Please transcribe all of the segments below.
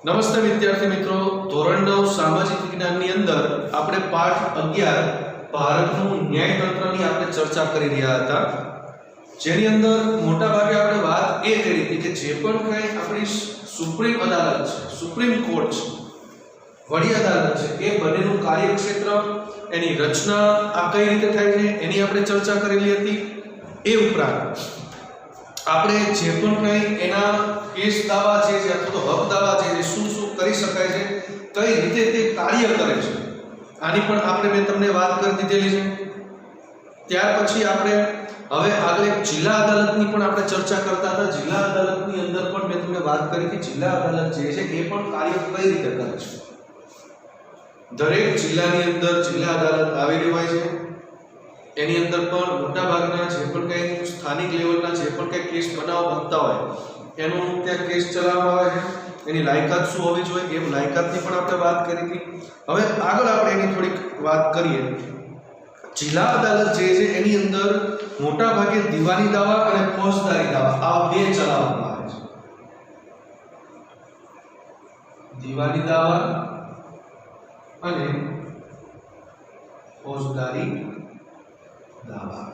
નમસ્તે વિદ્યાર્થી મિત્રો, ધોરણ 9 સામાજિક વિજ્ઞાનની અંદર આપણે પાઠ 11 ભારતનું ન્યાયતંત્રની આપણે ચર્ચા કરી રહ્યા હતા, જેની અંદર મોટા ભાગે આપણે વાત એ કરી હતી કે જે પણ કંઈ આપણી સુપ્રીમ અદાલત છે, સુપ્રીમ કોર્ટ છે, વડી અદાલત છે, એ બંનેનું કાર્યક્ષેત્ર, એની રચના આ કઈ રીતે થાય છે એની આપણે ચર્ચા કરેલી હતી। એ ઉપરાંત આપણે જે પણ કંઈ એના કેસ દાવા છે અથવા તો હક દાવા છે શું શું કરી શકાય છે, કઈ રીતે તે કાર્ય કરે છે, આની પણ આપણે મેં તમને વાત કરી દીધેલી છે। ત્યાર પછી આપણે હવે આગળ એક જિલ્લા અદાલતની પણ આપણે ચર્ચા કરતા હતા। જિલ્લા અદાલતની અંદર પણ મેં તમને વાત કરી કે જિલ્લા અદાલત જે છે એ પણ કાર્ય કઈ રીતે કરે છે। દરેક જિલ્લાની અંદર જિલ્લા અદાલત આવેલી હોય છે, એની અંદર પણ મોટા ભાગના જે પણ કંઈ સ્થાનિક લેવલના જે પણ કંઈ કેસ બનાવ બનતા હોય એનું ત્યાં કેસ ચલાવવામાં આવે છે। એની લાયકાત શું હોવી જોઈએ એ લાયકાતની પણ આપણે વાત કરી હતી। હવે આગળ આપણે એની થોડીક વાત કરીએ। જિલ્લા અદાલત જે છે એની અંદર મોટા ભાગે દીવાની દાવા અને ફોજદારી દાવા આ બે ચલાવવામાં આવે છે। દીવાની દાવા અને ફોજદારી દાવા।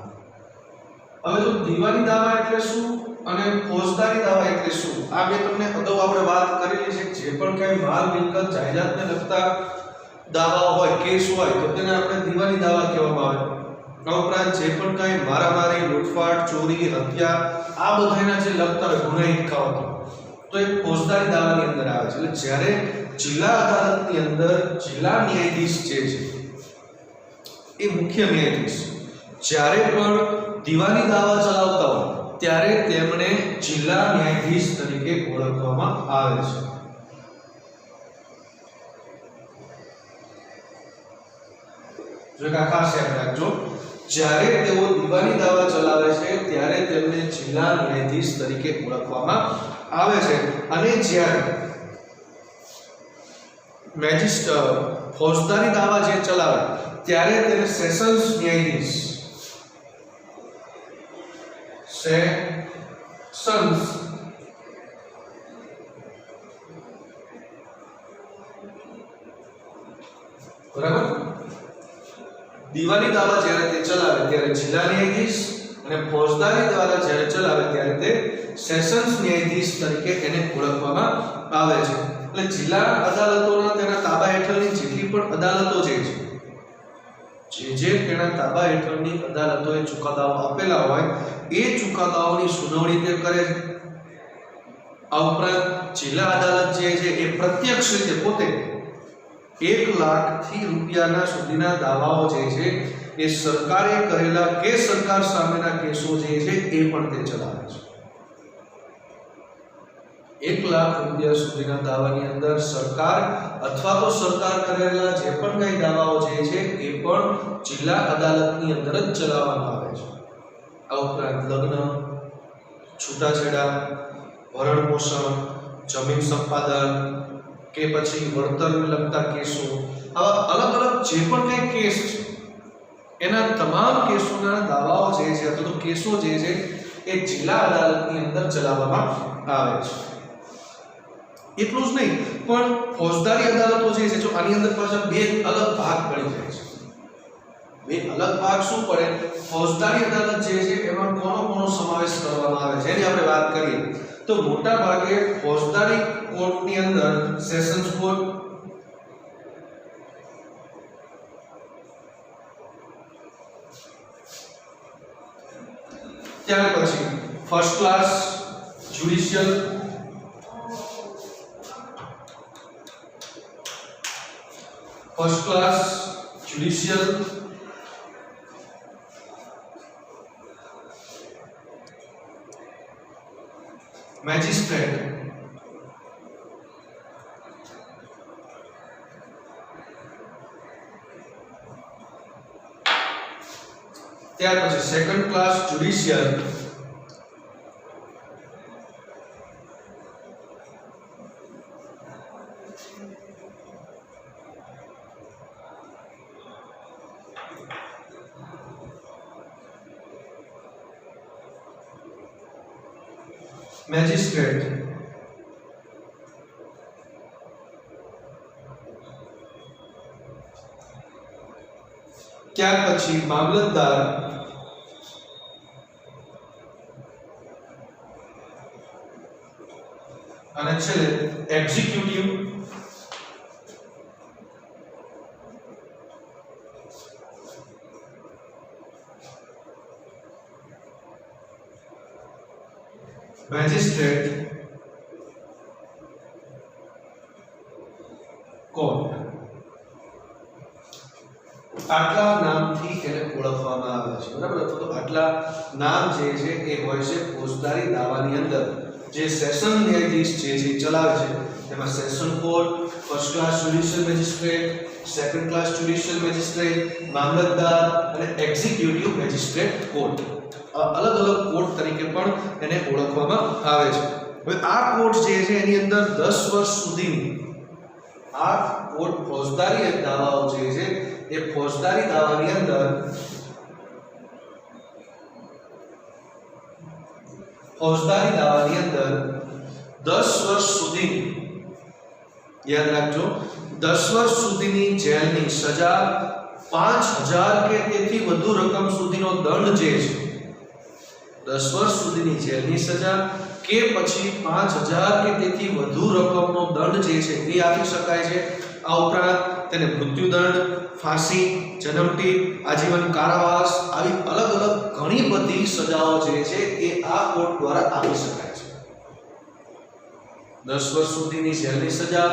હવે તો દીવાની દાવા એટલે શું અને ફોજદારી દાવા એટલે શું આ બે તમને અગાઉ આપણે વાત કરેલી છે। જે પણ કઈ માલ મિલકત જાયદાદને લગતા દાવાઓ હોય, કેસ હોય તો તેને આપણે દીવાની દાવા કહેવામાં આવે। આ ઉપરાંત જે પણ કઈ મારામારી, લૂંટફાટ, ચોરી, હત્યા આ બધાના જે લગતા હોય ગુનાહિત કામો તો એ ફોજદારી દાવાની અંદર આવે છે। એટલે જ્યારે જિલ્લા અદાલતની અંદર જિલ્લા ન્યાયાધીશ જે છે એ મુખ્ય ન્યાયાધીશ જ્યારે પણ દીવાની દાવા ચલાવતા હોય ત્યારે તેમને જિલ્લા ન્યાયાધીશ તરીકે ઓળખવામાં આવે છે। જો કે ખાસ યાદ રાખજો, જ્યારે તેઓ દીવાની દાવા ચલાવે છે ત્યારે તેમને જિલ્લા ન્યાયાધીશ તરીકે ઓળખવામાં આવે છે। અને જ્યારે ફોજદારી દાવા જે ચલાવે ત્યારે તેને સેશન્સ ન્યાયાધીશ બરાબર, દીવાની દાવા જ્યારે તે ચલાવે ત્યારે જિલ્લા ન્યાયાધીશ અને ફોજદારી દાવા જ્યારે ચલાવે ત્યારે તે સેશન્સ ન્યાયાધીશ તરીકે એને ઓળખવામાં આવે છે। એટલે જિલ્લા અદાલતોના તેના તાબા હેઠળની જેટલી પણ અદાલતો છે જે તેના તાબા હેઠળની અદાલતોએ ચુકાદાઓ આપેલા હોય એ ચુકાદાઓની સુનાવણી તે કરે છે। આ ઉપરાંત જિલ્લા અદાલત જે છે એ પ્રત્યક્ષ રીતે પોતે 1 લાખથી રૂપિયાના સુધીના દાવાઓ જે છે એ સરકારે કરેલા કે સરકાર સામેના કેસો જે છે એ પણ તે ચલાવે છે। 1 લાખ રૂપિયા સુધીના દાવાની અંદર સરકાર અથવા તો સરકાર કરેલા જે પણ કઈ દાવાઓ જે છે એ પણ જિલ્લા અદાલતની અંદર જ ચલાવવામાં આવે છે। આ ઉપરાંત લગ્ન, છૂટાછેડા, ભરણ પોષણ, જમીન સંપાદન કે પછી વળતરને લગતા કેસો, આવા અલગ અલગ જે પણ કઈ કેસ છે એના તમામ કેસોના દાવાઓ જે છે અથવા તો કેસો જે છે એ જિલ્લા અદાલતની અંદર ચલાવવામાં આવે છે। એટલું જ નહીં પણ ફોજદારી અદાલતો જે છે જો આની અંદર પાછા બે અલગ ભાગ પડી જાય છે। બે અલગ ભાગ શું પડે? ફોજદારી અદાલત જે છે એમાં કોનો સમાવેશ કરવામાં આવે છે એની આપણે વાત કરીએ તો મોટા ભાગે ફોજદારી કોર્ટની અંદર સેશન્સ કોર્ટ, ત્યાર પછી ફર્સ્ટ ક્લાસ જ્યુડિશિયલ, મેજિસ્ટ્રેટ, ત્યાર પછી સેકન્ડ ક્લાસ જ્યુડિશિયલ, મેજિસ્ટ્રેટ, ત્યાર પછી મામલતદાર અને છેલ્લે એક્ઝિક્યુટિવ મેજિસ્ટ્રેટ કોર્ટ આટલા નામથી એને ઓળખવામાં આવે છે બરાબર તો આટલા નામ જે છે એ હોય છે ફોજદારી દાવાની અંદર જે સેશન ન્યાયાધીશ જે ચલાવે છે તેમાં session court first class judicial magistrate second class judicial magistrate Mamlatdar અને એક્ઝિક્યુટિવ મેજિસ્ટ્રેટ કોર્ટ અલગ અલગ કોર્ટ તરીકે પણ એને ઓળખવામાં આવે છે હવે આ કોર્ટ જે છે એની અંદર 10 વર્ષ સુધીની આ કોર્ટ ફોજદારી દાવાઓ જે છે એ ફોજદારી દાવાની અંદર 10 વર્ષ સુધી યાદ રાખજો 10 વર્ષ સુધીની જેલની સજા 5000 કે તેથી વધુ રકમ સુધીનો દંડ જે છે 10 વર્ષ સુધીની જેલની સજા કે પછી 5000 કે તેથી વધુ રકમનો દંડ જે છે એ આપી શકાય છે આ ઉપરાંત તેને મૃત્યુદંડ ફાંસી જન્મટીપ આજીવન કારાવાસ આવી અલગ અલગ ઘણી બધી સજાઓ જે છે એ આ કોર્ટ દ્વારા આપી શકાય છે 10 વર્ષ સુધીની જેલની સજા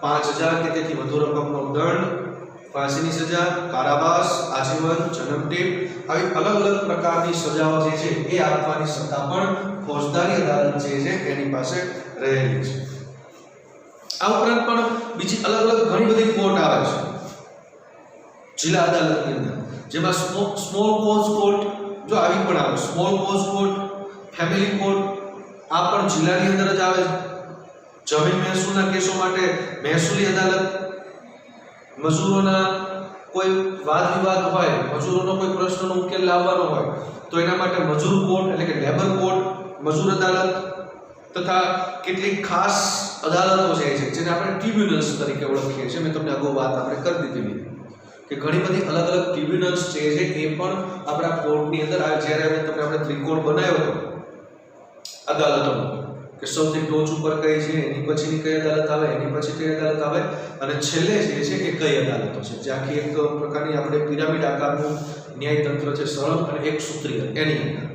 5000 કે તેથી વધુ રકમનો દંડ ફાંસીની સજા કારાવાસ આજીવન જન્મટીપ આવી અલગ અલગ પ્રકારની સજાઓ જે છે એ આપવાની સત્તા પણ ફોજદારી અદાલત જે છે એની પાસે રહેલી છે આ ઉપરાંત પણ બીજી અલગ અલગ ઘણી બધી કોર્ટ આવે છે જિલ્લા અદાલતની અંદર જેમાં સ્મોલ કોઝ કોર્ટ જો આવી પણ આવે small cause court family court આ પણ જિલ્લાની અંદર જ આવે છે જમીન મહેસૂલના કેસો માટે મહેસૂલી અદાલત મજૂરોના કોઈ વાદ વિવાદ હોય મજૂરોનો કોઈ પ્રશ્નનો ઉકેલ લાવવાનો હોય તો એના માટે મજૂર કોર્ટ એટલે કે લેબર કોર્ટ મજૂર અદાલત તથા કેટલીક ખાસ અદાલતો છે જેને આપણે ટ્રિબ્યુનલ્સ તરીકે ઓળખીએ છીએ મેં તમને અગાઉ વાત આપણે કરી દીધી કે ઘણી બધી અલગ અલગ ટ્રિબ્યુનલ્સ છે એ પણ આપણા કોર્ટની અંદર આવે જ્યારે આપણે ત્રિકોણ બનાવ્યો હતો અદાલતોનો કે સૌથી ટોચ ઉપર કઈ છે એની પછીની કઈ અદાલત આવે એની પછી કઈ અદાલત આવે અને છેલ્લે જે છે એ કઈ અદાલતો છે જે આખી એક પ્રકારની આપણે પિરામિડ આકારનું ન્યાયતંત્ર છે સળંગ અને એક સૂત્રીય એની અંદર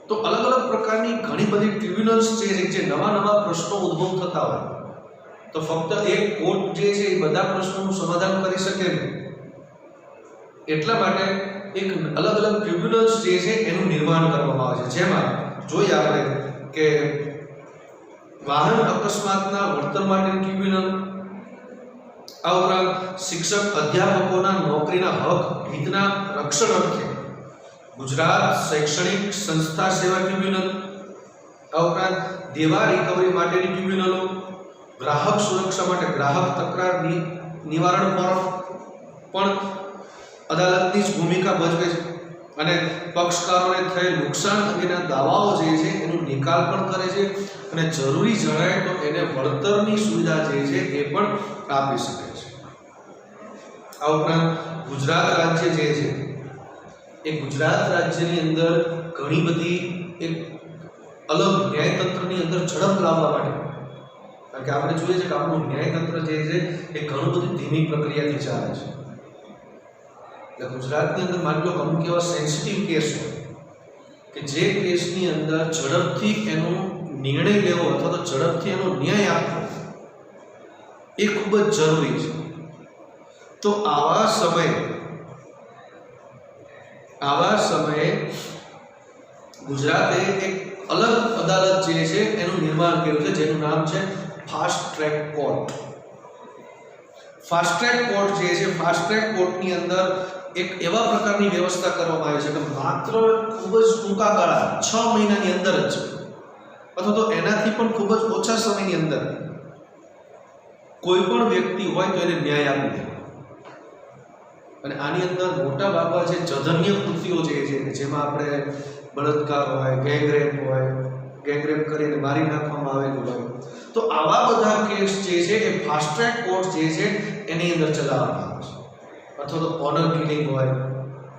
તો અલગ અલગ પ્રકારની ઘણી બધી ટ્રિબ્યુનલ્સ છે જે નવા પ્રશ્નો ઉદ્ભવ થતા હોય તો ફક્ત એક કોર્ટ જે છે એ બધા પ્રશ્નોનું સમાધાન કરી શકે નહીં એટલા માટે એક અલગ અલગ ટ્રિબ્યુનલ્સ જે છે એનું નિર્માણ કરવામાં આવે છે જેમાં જોઈએ આપણે કે વાહન અકસ્માતના વળતર માટેની ટ્રિબ્યુનલ આ ઉપરાંત શિક્ષક અધ્યાપકોના નોકરીના હક હિતના રક્ષણ અર્થે ગુજરાત શૈક્ષણિક સંસ્થા સેવા ટ્રિબ્યુનલ આ ઉપરાંત દેવા રિકવરી માટેની ટ્રિબ્યુનલો ગ્રાહક સુરક્ષા માટે ગ્રાહક તકરાર નિવારણ ફોરમ પણ અદાલતની જ ભૂમિકા ભજવે છે અને પક્ષકારોને થયેલ નુકસાન અંગેના દાવાઓ જે છે એનો નિકાલ પણ કરે છે અને જરૂરી જણાય તો એને વળતરની સુવિધા જે છે એ પણ આપી શકે છે આ ઉપરાંત ગુજરાત રાજ્ય જે છે એ ગુજરાત રાજ્યની અંદર ઘણી બધી એક અલગ ન્યાયતંત્રની અંદર ઝડપ લાવવા માટે કારણ કે આપણે જોઈએ છે કે આપણું ન્યાયતંત્ર જે છે એ ઘણું બધી ધીમી પ્રક્રિયાથી ચાલે છે એટલે ગુજરાતની અંદર માની લો અમુક એવા સેન્સિટિવ કેસ હોય કે જે કેસની અંદર ઝડપથી એનો નિર્ણય લેવો અથવા તો ઝડપથી એનો ન્યાય આપવો એ ખૂબ જ જરૂરી છે તો આવા સમયે ગુજરાતે એક અલગ અદાલત જે છે એનું નિર્માણ કર્યું છે જેનું નામ છે fast track court fast track court જે છે ફાસ્ટ ટ્રેક કોર્ટની અંદર એક એવા પ્રકારની વ્યવસ્થા કરવામાં આવી છે કે માત્ર ખૂબ જ ટૂંકા ગાળા 6 મહિનાની અંદર જ અથવા તો એનાથી પણ ખૂબ જ ઓછા સમયની અંદર કોઈ પણ વ્યક્તિ હોય તો એને ન્યાય આપી દે અને આની અંદર મોટા ભાગના જે જધન્ય કૃત્યો જે છે જેમાં આપણે બળાત્કાર હોય ગેંગરેપ કરીને મારી નાખવામાં આવેલું હોય તો આવા બધા કેસ જે છે એ ફાસ્ટ ટ્રેક કોર્ટ જે છે એની અંદર ચલાવવામાં આવે છે અથવા તો ઓનર કિલિંગ હોય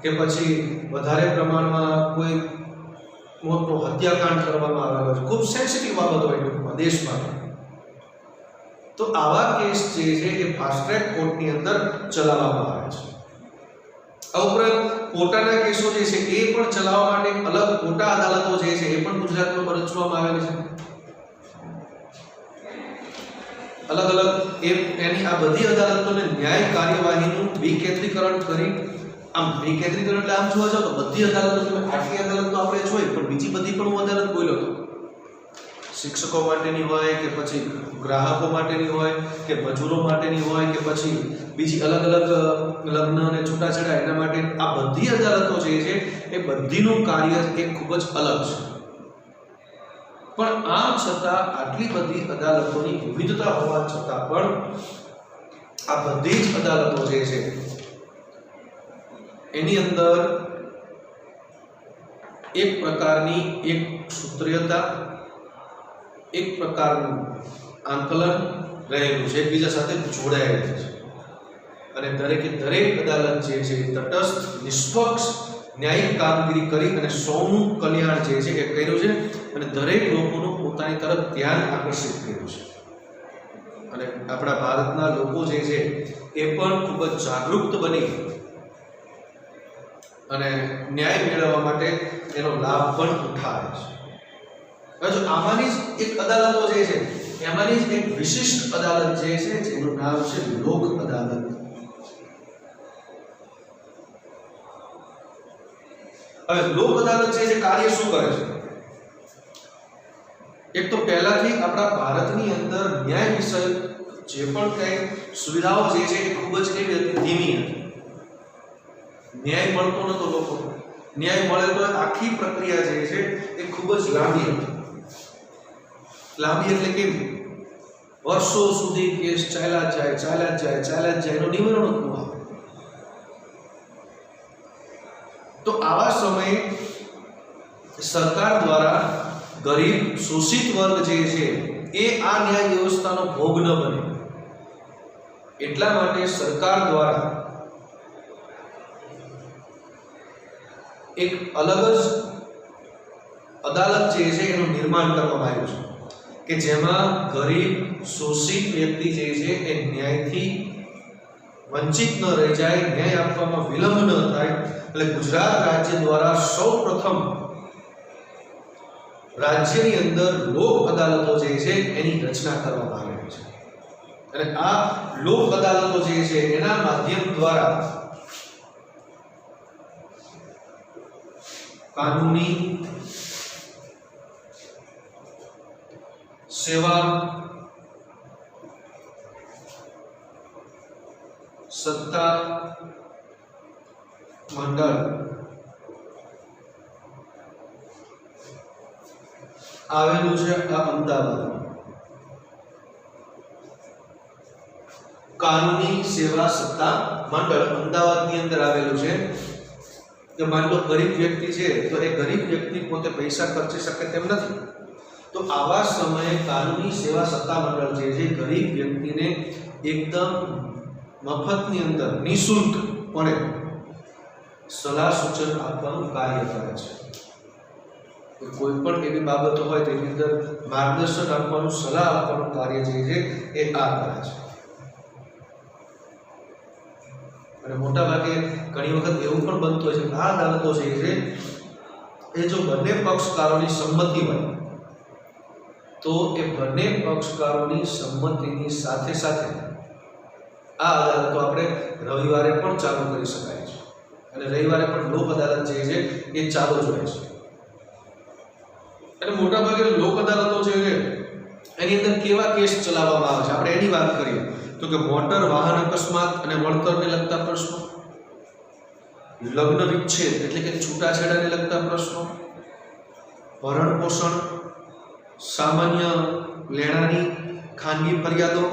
કે પછી વધારે પ્રમાણમાં કોઈ મોટો હત્યાકાંડ કરવામાં આવેલો છે, ખૂબ સેન્સિટિવ બાબત હોય ટૂંકમાં દેશ માટે, તો આવા કેસ જે છે એ ફાસ્ટ ટ્રેક કોર્ટની અંદર ચલાવવામાં આવે છે. આ ઉપરાંત કોટાના કેસો જે છે એ પણ ચલાવવા માટે અલગ કોટા અદાલતો જે છે એ પણ ગુજરાતમાં રચવામાં આવેલી છે. અલગ અલગ એની આ બધી અદાલતોને ન્યાય કાર્યવાહીનું વિકેન્દ્રીકરણ કરી, આમ વિકેન્દ્રીકરણ એટલે આમ જોવા જાવ તો બધી અદાલતો, તમે આટલી અદાલત તો આપણે જોઈ, પણ બીજી બધી પણ હું અદાલત બોલ્યો હતો, શિક્ષકો માટેની હોય કે પછી ગ્રાહકો માટેની હોય કે મજૂરો માટેની હોય કે પછી બીજી અલગ અલગ લગ્ન અને છૂટાછેડા એના માટે, આ બધી અદાલતો જે છે એ બધીનું કાર્ય એ ખૂબ જ અલગ છે. પણ આમ છતાં આટલી બધી અદાલતોની વિવિધતા હોવા છતાં પણ આ બધી જ અદાલતો જે છે એની અંદર એક પ્રકારની એક સૂત્રીયતા, એક પ્રકારનું આંકલન રહેલું છે, એકબીજા સાથે જોડાયેલું છે. અને દરેકે દરેક અદાલત જે છે તટસ્થ, નિષ્પક્ષ ન્યાયિક કામગીરી કરી અને સૌનું કલ્યાણ જે છે એ કર્યું છે અને દરેક લોકોનું પોતાની તરફ ધ્યાન આકર્ષિત કર્યું છે. અને આપણા ભારતના લોકો જે છે એ પણ ખૂબ જ જાગૃત બની અને ન્યાય મેળવવા માટે એનો લાભ પણ ઉઠાવે છે. જો આમાંની જ એક અદાલતો જે છે એમાંની જ એક વિશિષ્ટ અદાલત જે છે જેનું નામ છે લોક અદાલત. હવે લોક અદાલત છે કાર્ય શું કરે છે? એક તો પહેલાથી આપણા ભારતની અંદર ન્યાય વિષય જે પણ કઈ સુવિધાઓ જે છે એ ખૂબ જ કેવી હતી? ધીમી હતી. ન્યાય મળતો નતો લોકો, ન્યાય મળે તો આખી પ્રક્રિયા જે છે એ ખૂબ જ લાંબી હતી. લાંબી એટલે કેવી? વર્ષો સુધી કેસ ચાલ્યા જાય, એનું નિવારણ જ ન આવે. તો આવા સમયે સરકાર દ્વારા ગરીબ શોષિત વર્ગ જે છે એ આ ન્યાય વ્યવસ્થાનો ભોગ ન બને એટલા માટે સરકાર દ્વારા એક અલગ જ અદાલત જે છે એનું નિર્માણ કરવામાં આવ્યું છે કે જેમાં ગરીબ શોષિત વ્યક્તિ જે છે એ ન્યાયથી વંચિત ન રહી જાય, ન્યાય આપવામાં વિલંબ ન થાય. એટલે ગુજરાત રાજ્ય દ્વારા સૌપ્રથમ રાજ્યની અંદર લોક અદાલતો જે છે એની રચના કરવામાં આવી છે. અને આ લોક અદાલતો જે છે એના માધ્યમ દ્વારા કાનૂની સેવા, સત્તા મંડળ આવેલું છે આ અમદાવાદમાં. કાનૂની સેવા સત્તા મંડળ અમદાવાદની અંદર આવેલું છે. કે માન લો ગરીબ વ્યક્તિ છે તો એ ગરીબ વ્યક્તિ પોતે પૈસા ખર્ચી શકે તેમ નથી, તો આવા સમયે કાનૂની સેવા સત્તા મંડળ જે છે ગરીબ વ્યક્તિને એકદમ મફતની અંદર નિઃશુલ્ક પડે સલાહ સૂચન આપવાનું કાર્ય કરે છે. કોઈ પણ એવી બાબતો હોય તેની અંદર માર્ગદર્શન આપવાનું, સલાહ આપવાનું કાર્ય જે છે એ આ કરે છે. અને મોટા ભાગે ઘણી વખત એવું પણ બનતું હોય છે કે આ અદાલતો જે છે એ જો બંને પક્ષકારોની સંમતિ હોય તો એ બંને પક્ષકારોની સંમતિની સાથે સાથે આ અદાલતો આપણે રવિવારે પણ ચાલુ કરી શકાય છે. અને રવિવારે પણ લોક અદાલત જે છે એ ચાલુ જ હોય છે. અને મોટા ભાગે લોક અદાલતો જે છે એની અંદર કેવા કેસ ચલાવવામાં આવે છે આપણે એની વાત કરીએ તો કે મોટર વાહન અકસ્માત અને વળતરને લગતા પ્રશ્નો, લગ્ન વિચ્છેદ એટલે કે છૂટાછેડાને લગતા પ્રશ્નો, ભરણ પોષણ, સામાન્ય લેણાની ખાનગી ફરિયાદો,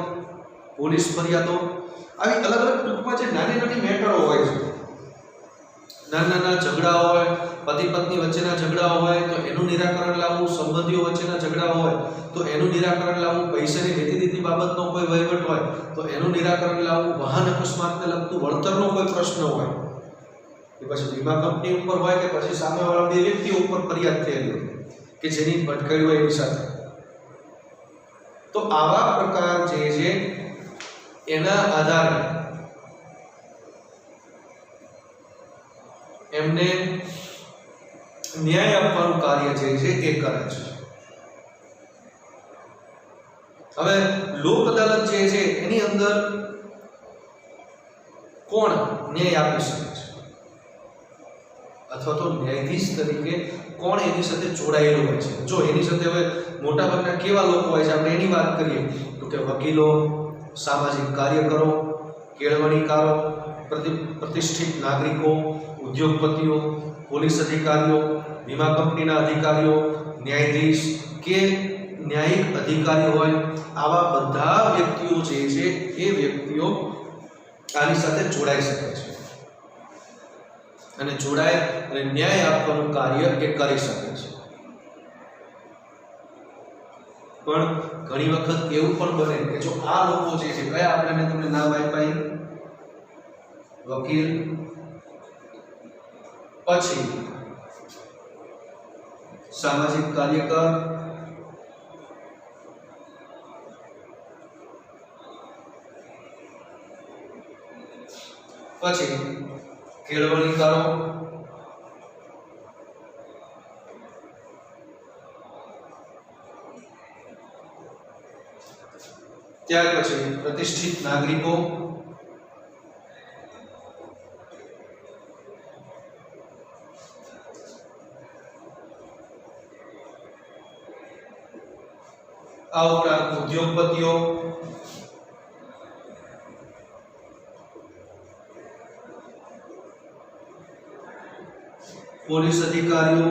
પોલીસ ફરિયાદો, આવી અલગ અલગ ટૂંકમાં જે નાની નાની મેટરો હોય છે, નાના ઝઘડાઓ હોય, પતિ પત્ની વચ્ચેના ઝઘડાઓ હોય તો એનું નિરાકરણ લાવવું, સંબંધીઓ વચ્ચેના ઝઘડા હોય તો એનું નિરાકરણ લાવવું, પૈસાની લેતી બાબતનો કોઈ વહીવટ હોય તો એનું નિરાકરણ લાવવું, વાહન અકસ્માતને લગતું વળતરનો કોઈ પ્રશ્ન હોય કે પછી વીમા કંપની ઉપર હોય કે પછી સામેવાળા બે વ્યક્તિઓ ઉપર ફરિયાદ થયેલી હોય કે જેની ભટકાઈ હોય એની સાથે, તો આવા પ્રકાર જે છે એના આધારે એમને ન્યાય આપવાનું કાર્ય જે છે એ કરે છે. હવે લોક અદાલત જે છે એની અંદર કોણ ન્યાય આપી શકે છે અથવા તો ન્યાયાધીશ તરીકે કોણ એની સાથે જોડાયેલું હોય છે? જો એની સાથે હવે મોટાભાગના કેવા લોકો હોય છે આપણે એની વાત કરીએ તો કે વકીલો, સામાજિક કાર્યકરો, કેળવણીકારો, પ્રતિષ્ઠિત નાગરિકો, ઉદ્યોગપતિઓ, પોલીસ અધિકારીઓ, વીમા કંપનીના અધિકારીઓ, ન્યાયાધીશ કે ન્યાયિક અધિકારીઓ હોય, આવા બધા વ્યક્તિઓ જે છે એ વ્યક્તિઓ આની સાથે જોડાઈ શકે છે અને જોડાય અને ન્યાય આપવાનું કાર્ય એ કરી શકે છે. પણ ઘણી વખત એવું પણ બને કે જો આ લોકો જે છે, કયા આપણે તમને નામ આપ્યા, વકીલ, પછી સામાજિક કાર્યકર, પછી કેળવણીકારો, ત્યાર પછી પ્રતિષ્ઠિત નાગરિકો, આ ઉપરાંત ઉદ્યોગપતિઓ, પોલીસ અધિકારીઓ,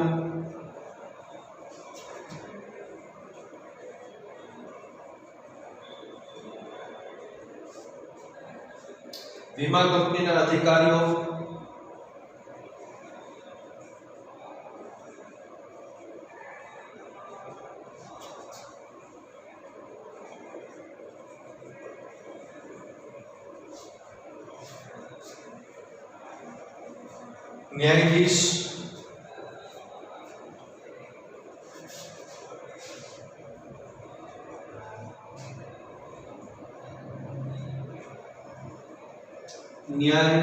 વીમા કંપનીના અધિકારીઓ, ન્યાયાધીશ, ન્યાય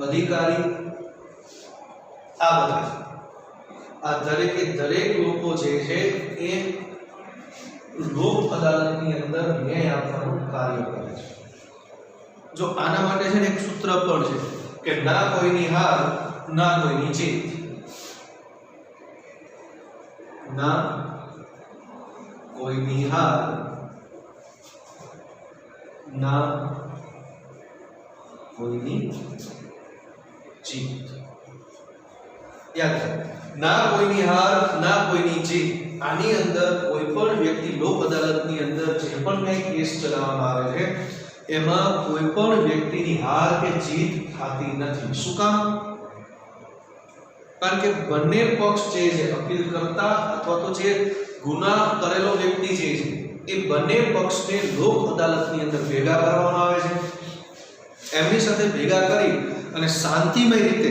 અધિકારી, આ બધા આ દરેકે દરેક લોકો જે છે એ લોક અદાલતની અંદર ન્યાય આપવાનું કાર્ય કરે છે. જો આના માટે છે ને એક સૂત્ર પણ છે કે ના કોઈની હાર ના કોઈની જીત. ના કોઈની હાર ના કોઈની જીત. યાદ રાખો, ના કોઈની હાર ના કોઈની જીત. આની અંદર કોઈ પણ વ્યક્તિ લોક અદાલતની અંદર જે પણ કંઈ કેસ ચલાવવામાં આવે છે એમાં કોઈ પણ વ્યક્તિની હાર કે જીત થતી નથી. શું કામ? કારણ કે બંને પક્ષ જે છે, અપીલ કરતા અથવા તો જે ગુના કરેલો વ્યક્તિ જે છે એ બંને પક્ષને લોક અદાલતની અંદર ભેગા કરવામાં આવે છે. એમની સાથે ભેગા કરી અને શાંતિમય રીતે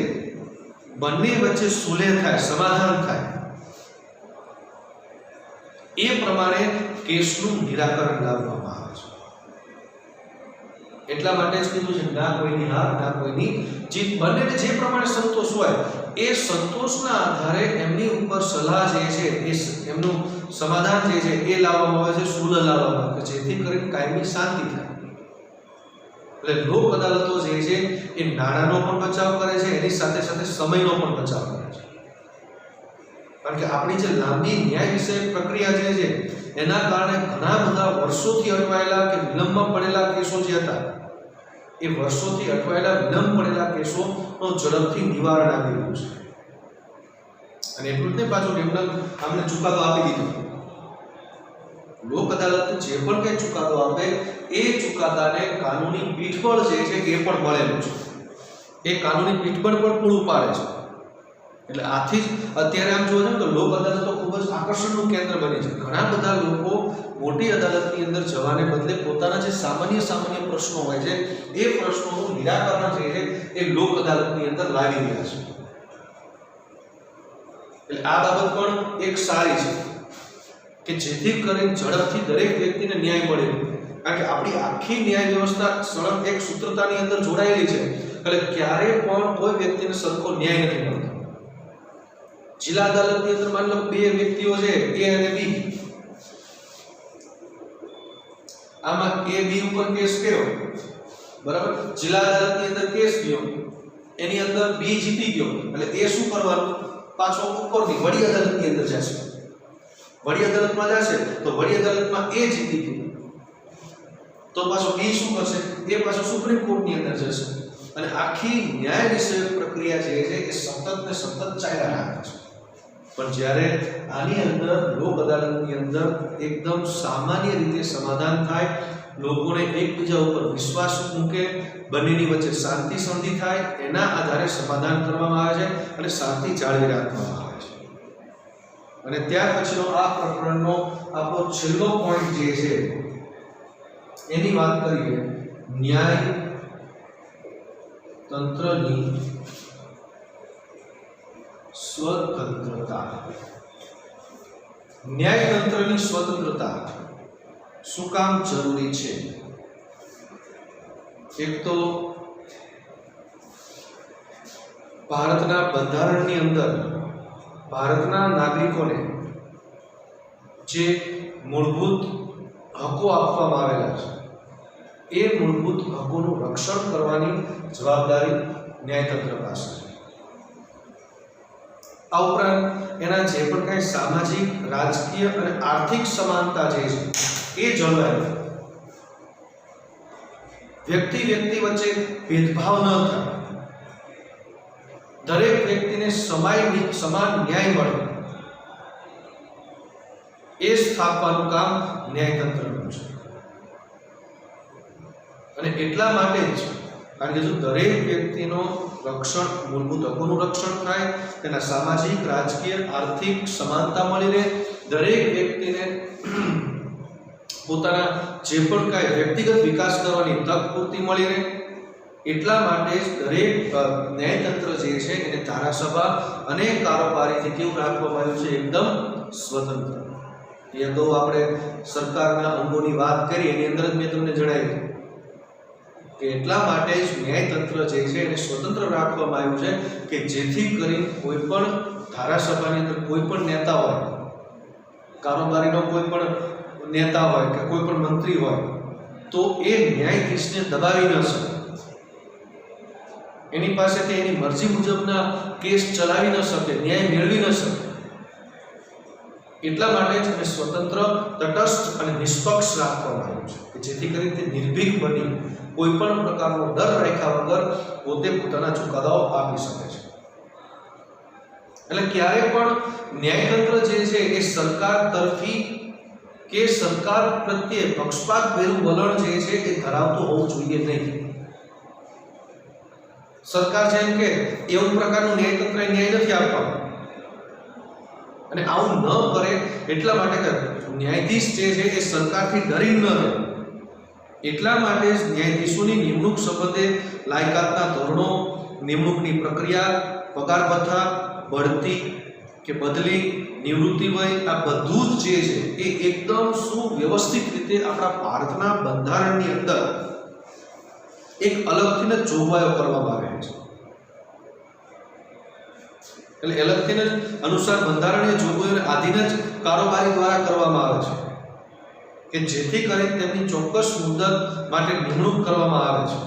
બંને વચ્ચે સુલેહ થાય, સમાધાન થાય, એ પ્રમાણે કેસનું નિરાકરણ લાવવામાં આવે છે. એટલા માટે જ કીધું છે ના કોઈની હાર ના કોઈની જીત. બંનેને જે પ્રમાણે સંતોષ હોય એ સંતોષના આધારે એમની ઉપર સલાહ જે છે એ એમનું સમાધાન જે છે એ લાવવામાં આવે છે, સુલહ લાવવામાં આવે છે, જેથી કરીને કાયમી શાંતિ થાય. એટલે લોક અદાલતો જે છે એ નાણાંનો પણ બચાવ કરે છે, એની સાથે સાથે સમયનો પણ બચાવ કરે છે. કારણ કે આપણી જે લાંબી ન્યાય વિષયક પ્રક્રિયા જે છે એના કારણે ઘણા બધા વર્ષોથી અટવાયેલા કે વિલંબમાં પડેલા કેસો જે હતા એ વર્ષોથી અટવાયેલા વિલંબ પડેલા કેસોનો ઝડપથી નિવારણ આવી રહ્યું છે. અને એટલું જ નહીં, પાછું આમને ચુકાદો આપી દીધો. લોક અદાલત જે પણ કંઈ ચુકાદો આપે એ ચુકાદાને કાનૂની પીઠબળ જે છે એ પણ મળેલું છે. એ કાનૂની પીઠબળ પણ પૂરું પાડે છે. એટલે આથી જ અત્યારે આમ જોવા જાય તો લોક અદાલતો ખૂબ જ આકર્ષણનું કેન્દ્ર બની છે. ઘણા બધા લોકો મોટી અદાલતની અંદર જવાને બદલે પોતાના જે સામાન્ય પ્રશ્નો હોય છે એ પ્રશ્નોનું નિરાકરણ જે છે એ લોક અદાલતની અંદર લાવી રહ્યા છે. એટલે આ બાબત પણ એક સારી છે કે જેથી કરીને ઝડપથી દરેક વ્યક્તિને ન્યાય મળે. કારણ કે આપણી આખી ન્યાય વ્યવસ્થા સળંગ એક સૂત્રતાની અંદર જોડાયેલી છે. એટલે ક્યારે પણ કોઈ વ્યક્તિને સરખો ન્યાય નથી મળતો. જિલ્લા અદાલતની અંદર માની લો બે વ્યક્તિઓ છે A અને B. આમાં A B ઉપર કેસ કર્યો, બરાબર. જિલ્લા અદાલતની અંદર કેસ ગયો, એની અંદર B જીતી ગયો. એટલે એ શું કરવાનું, પાછો ઉપરની વડી અદાલતની અંદર જશે. વડી અદાલતમાં જશે તો વડી અદાલતમાં A જીતી ગયો તો પાછો B શું કરશે, એ પાછો સુપ્રીમ કોર્ટની અંદર જશે. અને આખી ન્યાય વિષયક પ્રક્રિયા જે છે એ સતત ચાલ્યા રાખે છે. પણ જ્યારે આની અંદર લોક અદાલતની અંદર એકદમ સામાન્ય રીતે સમાધાન થાય, લોકોને એકબીજા ઉપર વિશ્વાસ મૂકે, બંનેની વચ્ચે શાંતિ સંધિ થાય, એના આધારે સમાધાન કરવામાં આવે છે અને શાંતિ જાળવી રાખવામાં આવે છે. અને ત્યાર પછીનો આ પ્રકરણનો આપણો છેલ્લો પોઈન્ટ જે છે એની વાત કરીએ, ન્યાય તંત્રની સ્વતંત્રતા. ન્યાયતંત્રની સ્વતંત્રતા શું કામ જરૂરી છે? એક તો ભારતના બંધારણની અંદર ભારતના નાગરિકોને જે મૂળભૂત હકો આપવામાં આવેલા છે એ મૂળભૂત હકોનું રક્ષણ કરવાની જવાબદારી ન્યાયતંત્ર પાસે છે. આ ઉપરાંત એના જે પણ કાંઈ સામાજિક, રાજકીય અને આર્થિક સમાનતા જે છે એ જળવાય, વ્યક્તિ વચ્ચે ભેદભાવ ન થાય, દરેક વ્યક્તિને સમાન ન્યાય મળે, એ સ્થાપવાનું કામ ન્યાયતંત્રનું છે. અને એટલા માટે જ કારણ કે જો દરેક વ્યક્તિનો રક્ષણ, મૂળભૂત હકોનું રક્ષણ થાય, તેના સામાજિક, રાજકીય, આર્થિક સમાનતા મળી રહે, દરેક વ્યક્તિને પોતાના જે પણ કાંઈ વ્યક્તિગત વિકાસ કરવાની તક પૂરતી મળી રહે, એટલા માટે જ દરેક ન્યાયતંત્ર જે છે એને ધારાસભા અને કારોબારીથી કેવું રાખવામાં આવ્યું છે, એકદમ સ્વતંત્ર. એ અગાઉ આપણે સરકારના અંગોની વાત કરી, એની અંદર જ મેં તમને જણાવ્યું કે એટલા માટે જ ન્યાયતંત્ર જે છે એને સ્વતંત્ર રાખવામાં આવ્યું છે કે જેથી કરીને કોઈ પણ ધારાસભાની અંદર કોઈ પણ નેતા હોય, કારોબારીનો કોઈ પણ નેતા હોય કે કોઈ પણ મંત્રી હોય તો એ ન્યાયાધીશને દબાવી ન શકે, એની પાસેથી એની મરજી મુજબના કેસ ચલાવી ન શકે, ન્યાય મેળવી ન શકે. એટલા માટે જ એને સ્વતંત્ર, તટસ્થ અને નિષ્પક્ષ રાખવામાં આવ્યું છે કે જેથી કરીને તે નિર્ભીક બની કોઈ પણ પ્રકારનો ડર રાખ્યા વગર પોતે પોતાના ચુકાદાઓ આપી શકે છે. એટલે ક્યારે પણ ન્યાયતંત્ર જે છે એ સરકાર તરફી કે સરકાર પ્રત્યે પક્ષપાતભર્યું વલણ જે છે એ ધરાવતું હોવું જોઈએ નહીં. સરકાર જેમ કે એવું પ્રકારનું ન્યાયતંત્ર ન્યાય નથી આપવાનું, અને આવું ન કરે એટલા માટે કે ન્યાયાધીશ જે છે એ સરકારથી ડરી ન રહે, એટલા માટે જ ન્યાયાધીશોની નિમણૂક સંબંધે લાયકાતના ધોરણો, નિમણૂકની પ્રક્રિયા, પગાર ભથ્થા, બઢતી કે બદલી, નિવૃત્તિ વય, આ બધું જ જે છે એ એકદમ સુવ્યવસ્થિત રીતે આપણા ભારતના બંધારણની અંદર એક અલગથી જ જોગવાઈઓ કરવામાં આવે છે. એટલે અલગથી જ અનુસાર બંધારણીય જોગવાઈઓને આધીન જ કારોબારી દ્વારા કરવામાં આવે છે કે જેથી કરીને તેમની ચોક્કસ મુદત માટે નિમણૂક કરવામાં આવે છે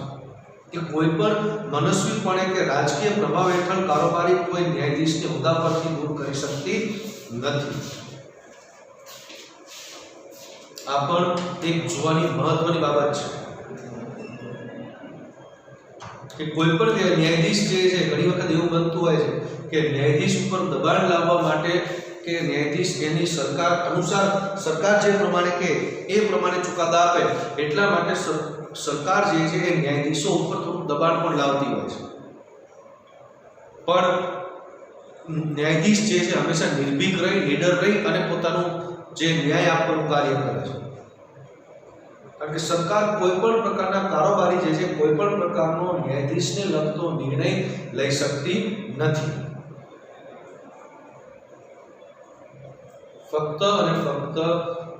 કે કોઈ પણ મનસ્વીપણે કે રાજકીય પ્રભાવ હેઠળ કારોબારી કોઈ ન્યાયાધીશને હોદ્દા પરથી દૂર કરી શકતી નથી. આ પણ એક જોવાની મહત્વની બાબત છે કે કોઈ પણ ન્યાયાધીશ જે છે, ઘણી વખત એવું બનતું હોય છે કે ન્યાયાધીશ ઉપર દબાણ લાવવા માટે કે ન્યાયાધીશ એની સરકાર અનુસાર સરકાર જે પ્રમાણે કે એ પ્રમાણે ચુકાદા આપે, એટલા માટે સરકાર જે છે એ ન્યાયાધીશો ઉપર થોડું દબાણ પણ લાવતી હોય છે. પણ ન્યાયાધીશ જે છે હંમેશા નિર્ભીક રહી, નીડર રહી અને પોતાનું જે ન્યાય આપવાનું કાર્ય કરે છે. કારણ કે સરકાર કોઈ પણ પ્રકારના કારોબારી જે છે કોઈ પણ પ્રકારનો ન્યાયાધીશને લગતો નિર્ણય લઈ શકતી નથી. ફક્ત અને ફક્ત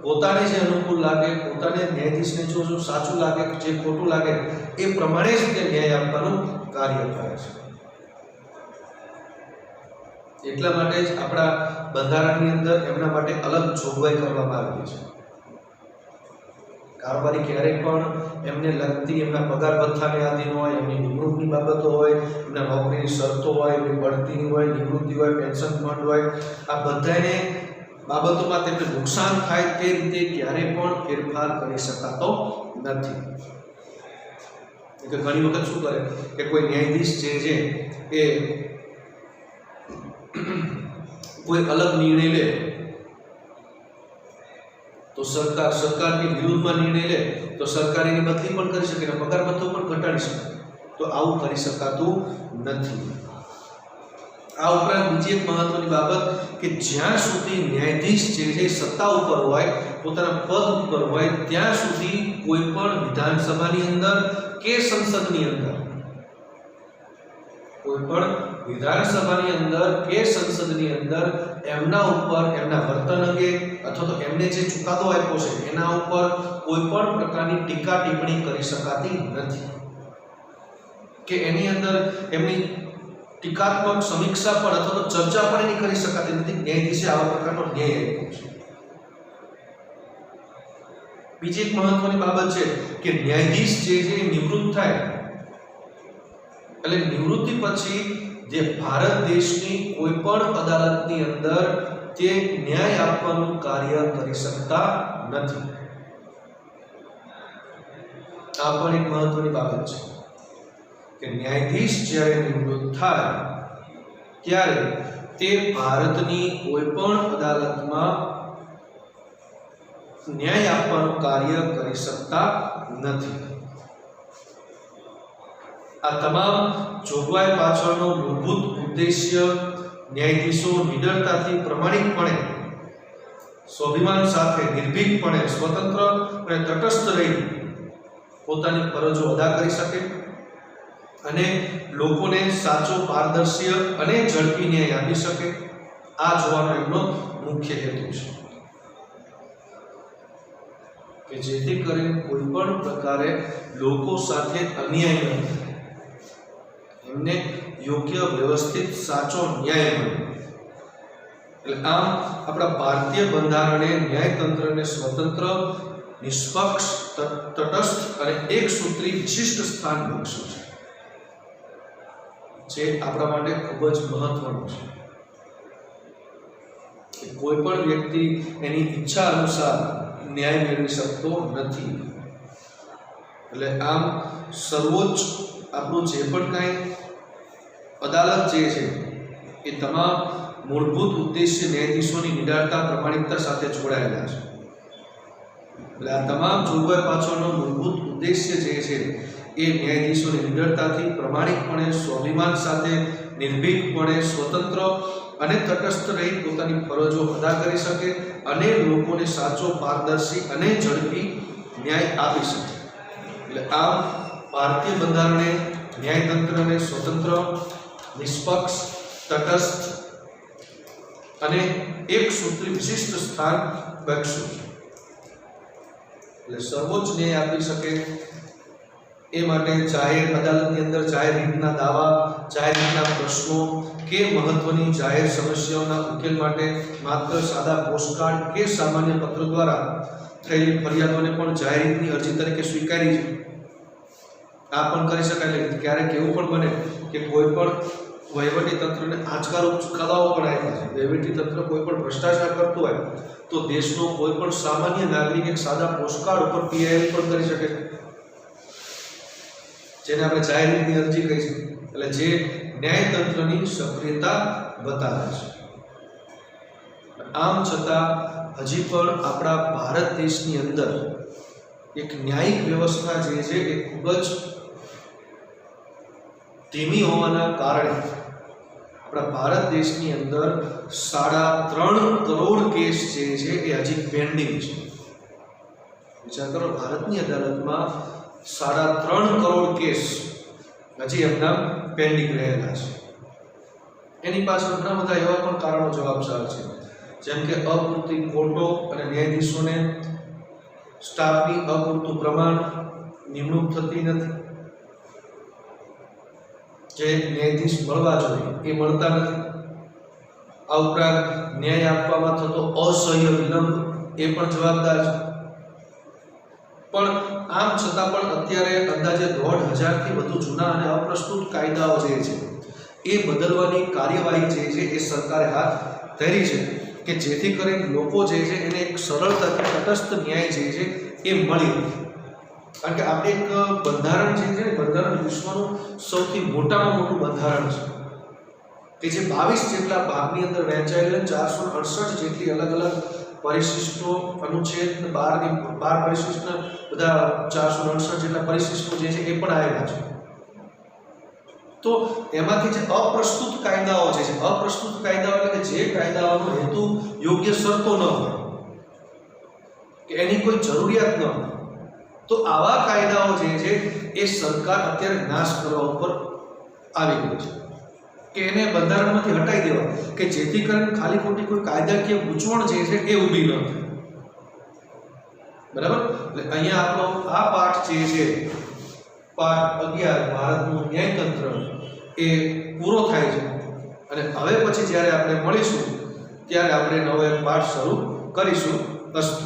પોતાને જે અનુકૂળ લાગે, પોતાને ન્યાયાધીશને જો સાચું લાગે, જે ખોટું લાગે એ પ્રમાણે જ તે ન્યાય આપવાનું કાર્ય કરે છે. એટલા માટે જ આપણા બંધારણની અંદર એમના માટે અલગ જોગવાઈ કરવામાં આવી છે. કારોબારી ક્યારેય પણ એમને લગતી એમના પગાર ભથ્થાને આધીન હોય, એમની નિમણૂકની બાબતો હોય, એમના નોકરીની શરતો હોય, એમની બઢતીની હોય, નિવૃત્તિ હોય, પેન્શન ફંડ હોય, આ બધાને બાબતોમાં તેમને નુકસાન થાય તે રીતે ક્યારેય પણ ફેરફાર કરી શકાતો નથી. ઘણી વખત શું કરે કે કોઈ ન્યાયાધીશ જે છે એ કોઈ અલગ નિર્ણય લે તો સરકારની વિરુદ્ધમાં નિર્ણય લે તો સરકાર એની બદલી પણ કરી શકે, પગાર ભથ્થો પણ ઘટાડી શકે. તો આવું કરી શકાતું નથી. આ ઉપરાંત બીજી એક મહત્વની બાબત કે જ્યાં સુધી ન્યાયાધીશ જે છે સત્તા ઉપર હોય, પોતાના પદ ઉપર હોય, ત્યાં સુધી કોઈ પણ વિધાનસભાની અંદર કે સંસદની અંદર, કોઈ પણ વિધાનસભાની અંદર કે સંસદની અંદર એમના ઉપર, એમના વર્તન અંગે અથવા તો એમને જે ચુકાદો આપ્યો છે એના ઉપર કોઈ પણ પ્રકારની ટીકા ટિપ્પણી કરી શકાતી નથી, કે એની અંદર એમની ટીકાત્મક સમીક્ષા પણ અથવા તો ચર્ચા પણ એની કરી શકાતી નથી. ન્યાયાધીશે આવા પ્રકારનો ન્યાય આપ્યો છે. બીજી એક મહત્વની બાબત છે કે ન્યાયાધીશ જે છે નિવૃત્ત થાય એટલે નિવૃત્તિ પછી જે ભારત દેશની કોઈ પણ અદાલતની અંદર તે ન્યાય આપવાનું કાર્ય કરી શકતા નથી. આ પણ એક મહત્વની બાબત છે કે ન્યાયાધીશ જ્યારે નિવૃત્ત થાય ત્યારે તે ભારતની કોઈ પણ અદાલતમાં ન્યાય આપવાનું કાર્ય કરી શકતા નથી. આ તમામ જોગવાઈ પાછળનો મૂળભૂત ઉદ્દેશ્ય ન્યાયાધીશો નિડરતાથી, પ્રમાણિકપણે, સ્વાભિમાન સાથે, નિર્ભીકપણે, સ્વતંત્ર અને તટસ્થ રહી પોતાની ફરજો અદા કરી શકે અને લોકોને સાચો, પારદર્શી અને ઝડપી ન્યાય આપી શકે. આ જોવાનો એમનો મુખ્ય હેતુ છે કે જેથી કરીને કોઈ પણ પ્રકારે લોકો સાથે અન્યાય ન થાય, એમને યોગ્ય, વ્યવસ્થિત, સાચો ન્યાય મળે. એટલે આમ આપણા ભારતીય બંધારણે ન્યાયતંત્રને સ્વતંત્ર, નિષ્પક્ષ, તટસ્થ અને એકસૂત્રી વિશિષ્ટ સ્થાન બક્ષ્યું છે, જે આપણા માટે ખૂબ જ મહત્વનું છે કે કોઈ પણ વ્યક્તિ એની ઈચ્છા અનુસાર ન્યાય મેળવી શકતો નથી. એટલે આમ સર્વોચ્ચ આપણું જે પણ કાંઈ અદાલત જે છે એ તમામ મૂળભૂત ઉદ્દેશ્ય ન્યાયાધીશોની નિડરતા, પ્રમાણિકતા સાથે જોડાયેલા છે. એટલે આ તમામ જોગવાઈ પાછળનો મૂળભૂત ઉદ્દેશ્ય જે છે એ ન્યાયાધીશોની નિડરતાથી, પ્રમાણિકપણે, સ્વાભિમાન સાથે, નિર્ભીકપણે, સ્વતંત્ર અને તટસ્થ રહી પોતાની ફરજો અદા કરી શકે અને લોકોને સાચો, પારદર્શી અને ઝડપી ન્યાય આપી શકે. એટલે આમ ભારતીય બંધારણે ન્યાયતંત્રને સ્વતંત્ર, નિષ્પક્ષ, તટસ્થ અને એકસૂત્રી વિશિષ્ટ સ્થાન બક્ષ્યું છે. એટલે સર્વોચ્ચ ન્યાય આપી શકે એ માટે જાહેર અદાલતની અંદર જાહેર હિતના દાવા, જાહેર હિતના પ્રશ્નો કે મહત્વની જાહેર સમસ્યાઓના ઉકેલ માટે માત્ર સાદા પોસ્ટકાર્ડ કે સામાન્ય પત્ર દ્વારા થયેલી ફરિયાદોને પણ જાહેર હિતની અરજી તરીકે સ્વીકારી છે. આ પણ કરી શકાય. ક્યારેક એવું પણ બને કે કોઈ પણ વહીવટી તંત્રને આંચકારૂપ ચુકાદાઓ પણ આપ્યા છે. વહીવટી તંત્ર કોઈ પણ ભ્રષ્ટાચાર કરતું હોય તો દેશનો કોઈ પણ સામાન્ય નાગરિક એક સાદા પોસ્ટકાર્ડ ઉપર પીઆઈએલ પણ કરી શકે છે, જેને આપણે જાહેર હિતની અરજી કહી છે. એટલે જે ન્યાયતંત્રની સક્રિયતા બતાવે છે. આમ છતાં હજી પણ આપણા ભારત દેશની અંદર એક ન્યાયિક વ્યવસ્થા જે છે એ ખૂબ જ ધીમી હોવાના કારણે આપણા ભારત દેશની અંદર 3.5 કરોડ કેસ જે છે એ હજી પેન્ડિંગ છે. વિચાર કરો, ભારતની અદાલતમાં 3.5 કરોડ કેસ હજી એમના પેન્ડિંગ રહેલા છે. એની પાછળ ઘણા બધા એવા પણ કારણો જવાબદાર છે, જેમ કે અપૂરતી કોર્ટો અને ન્યાયાધીશોને સ્ટાફની અપૂરતું પ્રમાણ, નિમણૂક થતી નથી, જે ન્યાયાધીશ મળવા જોઈએ એ મળતા નથી. આ ઉપરાંત ન્યાય આપવામાં થતો અસહ્ય વિલંબ એ પણ જવાબદાર છે. પણ આમ છતાં પણ અત્યારે અંદાજે 1,500 થી વધુ જૂના અને અપ્રસ્તુત કાયદાઓ જે છે એ બદલવાની કાર્યવાહી જે છે એ સરકારે હાથ ધરી છે, કે જેથી કરીને લોકો જે છે એને એક સરળતાથી તટસ્થ ન્યાય જે છે એ મળી રહે. કારણ કે આપણે એક બંધારણ જે છે, બંધારણ વિશ્વનું સૌથી મોટામાં મોટું બંધારણ છે, કે જે 22 જેટલા ભાગની અંદર વહેંચાયેલું, 468 જેટલી અલગ અલગ પરિશિષ્ટો, અનુચ્છેદ 12 પરિશિષ્ટ, બધા 468 જેટલા પરિશિષ્ટો જે છે એ પણ આવેલા છે. તો એમાંથી જે અપ્રસ્તુત કાયદાઓ જે છે, અપ્રસ્તુત કાયદાઓ એટલે કે જે કાયદાઓનો હેતુ યોગ્ય શરતો ન હોય, કે એની કોઈ જરૂરિયાત ન હોય, તો આવા કાયદાઓ જે છે એ સરકાર અત્યારે નાશ કરવા ઉપર આવી ગઈ છે, કે એને બંધારણમાંથી હટાવી દેવા, કે જેથી કરીને ખાલી ખોટી કોઈ કાયદાકીય ગૂંચવણ જે છે એ ઊભી ન થાય. બરાબર? એટલે અહીંયા આપણો આ પાઠ જે છે, પાઠ 11 ભારતનું ન્યાયતંત્ર, એ પૂરો થાય છે. અને હવે પછી જ્યારે આપણે મળીશું ત્યારે આપણે નવો એક પાઠ શરૂ કરીશું. અસ્તુ.